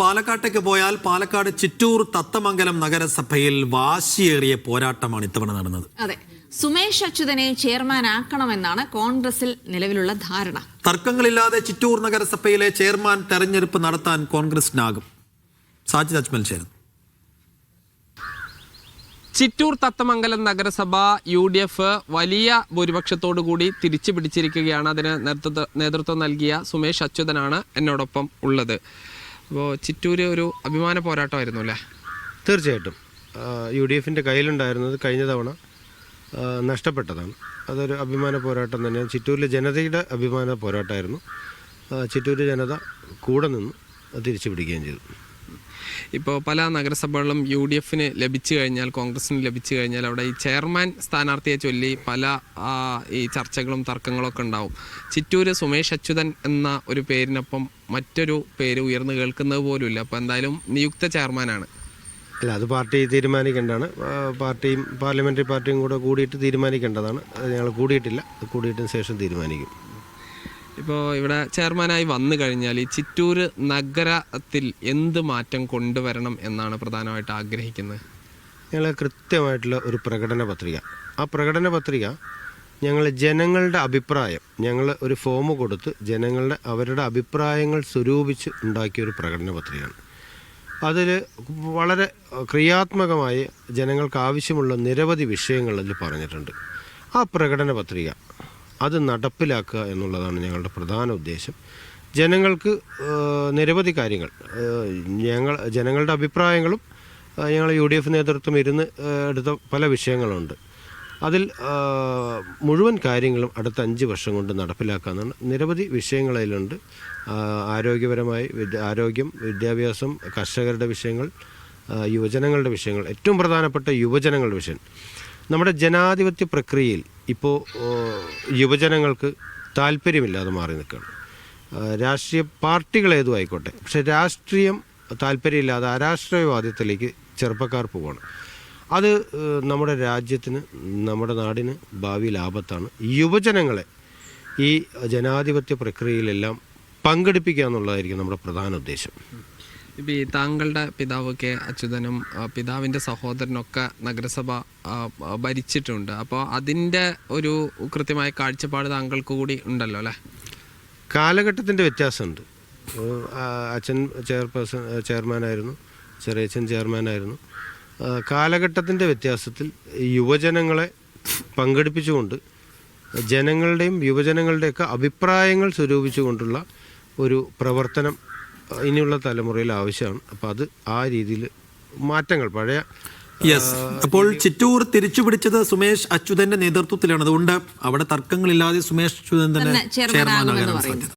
പാലക്കാട്ടേക്ക് പോയാൽ പാലക്കാട് ചിറ്റൂർ തത്തമംഗലം നഗരസഭയിൽ വാശിയേറിയ പോരാട്ടമാണ് ഇത്തവണ നടന്നത്. അതെ, സുമേഷ് അച്യുതനെ ചെയർമാനാക്കണമെന്നാണ് കോൺഗ്രസിൽ നിലവിലുള്ള ധാരണ. തർക്കങ്ങളില്ലാതെ ചിറ്റൂർ നഗരസഭയിലെ ചെയർമാൻ തെരഞ്ഞെടുപ്പ് നടത്താൻ കോൺഗ്രസിനാകും. സാജിദ് അജ്മൽ ചേരുന്നു. ചിറ്റൂർ തത്തമംഗലം നഗരസഭ UDF വലിയ ഭൂരിപക്ഷത്തോടുകൂടി തിരിച്ചു പിടിച്ചിരിക്കുകയാണ്. അതിന് നേതൃത്വം നൽകിയ സുമേഷ് അച്യുതനാണ് എന്നോടൊപ്പം ഉള്ളത്. അപ്പോൾ ചിറ്റൂര് ഒരു അഭിമാന പോരാട്ടമായിരുന്നു അല്ലേ? തീർച്ചയായിട്ടും UDFൻ്റെ കയ്യിലുണ്ടായിരുന്നത് കഴിഞ്ഞ തവണ നഷ്ടപ്പെട്ടതാണ്. അതൊരു അഭിമാന പോരാട്ടം തന്നെയാണ്. ചിറ്റൂരിലെ ജനതയുടെ അഭിമാന പോരാട്ടമായിരുന്നു. ചിറ്റൂർ ജനത കൂടെ നിന്ന് തിരിച്ചു പിടിക്കുകയും ചെയ്തു. ഇപ്പോൾ പല നഗരസഭകളിലും UDFന് ലഭിച്ചു കഴിഞ്ഞാൽ, കോൺഗ്രസിന് ലഭിച്ചു കഴിഞ്ഞാൽ അവിടെ ഈ ചെയർമാൻ സ്ഥാനാർത്ഥിയെ ചൊല്ലി പല ഈ ചർച്ചകളും തർക്കങ്ങളൊക്കെ ഉണ്ടാവും. ചിറ്റൂര് സുമേഷ് അച്യുതൻ എന്ന ഒരു പേരിനൊപ്പം മറ്റൊരു പേര് ഉയർന്നു കേൾക്കുന്നത് പോലുമില്ല. അപ്പോൾ എന്തായാലും നിയുക്ത ചെയർമാനാണ്. അല്ല, അത് പാർട്ടി തീരുമാനിക്കേണ്ടതാണ്. പാർട്ടിയും പാർലമെൻ്ററി പാർട്ടിയും കൂടെ കൂടിയിട്ട് തീരുമാനിക്കേണ്ടതാണ്. അത് ഞങ്ങൾ കൂടിയിട്ടില്ല. കൂടിയിട്ടതിന് ശേഷം തീരുമാനിക്കും. ഇപ്പോൾ ഇവിടെ ചെയർമാനായി വന്നു കഴിഞ്ഞാൽ ഈ ചിറ്റൂർ നഗരത്തിൽ എന്ത് മാറ്റം കൊണ്ടുവരണം എന്നാണ് പ്രധാനമായിട്ട് ആഗ്രഹിക്കുന്നത്? ഞങ്ങൾ കൃത്യമായിട്ടുള്ള ഒരു പ്രകടന പത്രിക, ആ പ്രകടന പത്രിക ഞങ്ങൾ ജനങ്ങളുടെ അഭിപ്രായം, ഞങ്ങൾ ഒരു ഫോം കൊടുത്ത് അവരുടെ അഭിപ്രായങ്ങൾ സ്വരൂപിച്ച് ഉണ്ടാക്കിയൊരു പ്രകടന പത്രികയാണ്. അതിൽ വളരെ ക്രിയാത്മകമായി ജനങ്ങൾക്ക് ആവശ്യമുള്ള നിരവധി വിഷയങ്ങൾ അതിൽ പറഞ്ഞിട്ടുണ്ട്. ആ പ്രകടന പത്രിക അത് നടപ്പിലാക്കുക എന്നുള്ളതാണ് ഞങ്ങളുടെ പ്രധാന ഉദ്ദേശം. ജനങ്ങൾക്ക് നിരവധി കാര്യങ്ങൾ, ജനങ്ങളുടെ അഭിപ്രായങ്ങളും ഞങ്ങൾ UDF നേതൃത്വം ഇരുന്ന് എടുത്ത പല വിഷയങ്ങളുണ്ട്. അതിൽ മുഴുവൻ കാര്യങ്ങളും അടുത്ത 5 വർഷം കൊണ്ട് നടപ്പിലാക്കാമെന്നാണ്. നിരവധി വിഷയങ്ങൾ അതിലുണ്ട്. ആരോഗ്യപരമായി ആരോഗ്യം, വിദ്യാഭ്യാസം, കർഷകരുടെ വിഷയങ്ങൾ, യുവജനങ്ങളുടെ വിഷയങ്ങൾ, ഏറ്റവും പ്രധാനപ്പെട്ട യുവജനങ്ങളുടെ വിഷയം. നമ്മുടെ ജനാധിപത്യ പ്രക്രിയയിൽ ഇപ്പോൾ യുവജനങ്ങൾക്ക് താല്പര്യമില്ലാതെ മാറി നിൽക്കുകയാണ്. രാഷ്ട്രീയ പാർട്ടികൾ ഏതും ആയിക്കോട്ടെ, പക്ഷേ രാഷ്ട്രീയം താല്പര്യമില്ലാതെ അരാഷ്ട്രീയവാദത്തിലേക്ക് ചെറുപ്പക്കാർ പോവുകയാണ്. അത് നമ്മുടെ രാജ്യത്തിന്, നമ്മുടെ നാടിന് ഭാവിയിൽ ആപത്താണ്. യുവജനങ്ങളെ ഈ ജനാധിപത്യ പ്രക്രിയയിലെല്ലാം പങ്കെടുപ്പിക്കുക എന്നുള്ളതായിരിക്കും നമ്മുടെ പ്രധാന ഉദ്ദേശം. ഇപ്പോൾ ഈ താങ്കളുടെ പിതാവ് K. അച്യുതനും പിതാവിൻ്റെ സഹോദരനൊക്കെ നഗരസഭ ഭരിച്ചിട്ടുണ്ട്. അപ്പോൾ അതിൻ്റെ ഒരു കൃത്യമായ കാഴ്ചപ്പാട് താങ്കൾക്ക് കൂടി ഉണ്ടല്ലോ അല്ലേ? കാലഘട്ടത്തിൻ്റെ വ്യത്യാസമുണ്ട്. അച്ഛൻ ചെയർമാനായിരുന്നു, ചെറിയച്ഛൻ ചെയർമാനായിരുന്നു. കാലഘട്ടത്തിൻ്റെ വ്യത്യാസത്തിൽ യുവജനങ്ങളെ പങ്കെടുപ്പിച്ചുകൊണ്ട് ജനങ്ങളുടെയും യുവജനങ്ങളുടെയൊക്കെ അഭിപ്രായങ്ങൾ സ്വരൂപിച്ചുകൊണ്ടുള്ള ഒരു പ്രവർത്തനം ഇനിയുള്ള തലമുറയിൽ ആവശ്യമാണ്. അപ്പോൾ അത് ആ രീതിയിൽ മാറ്റങ്ങൾ പഴയ അപ്പോൾ ചിറ്റൂർ തിരിച്ചുപിടിച്ചത് സുമേഷ് അച്യുതന്റെ നേതൃത്വത്തിലാണ്. അതുകൊണ്ട് അവിടെ തർക്കങ്ങളില്ലാതെ സുമേഷ് അച്യുതൻ തന്നെ ചെയർമാനാകാൻ സാധ്യത.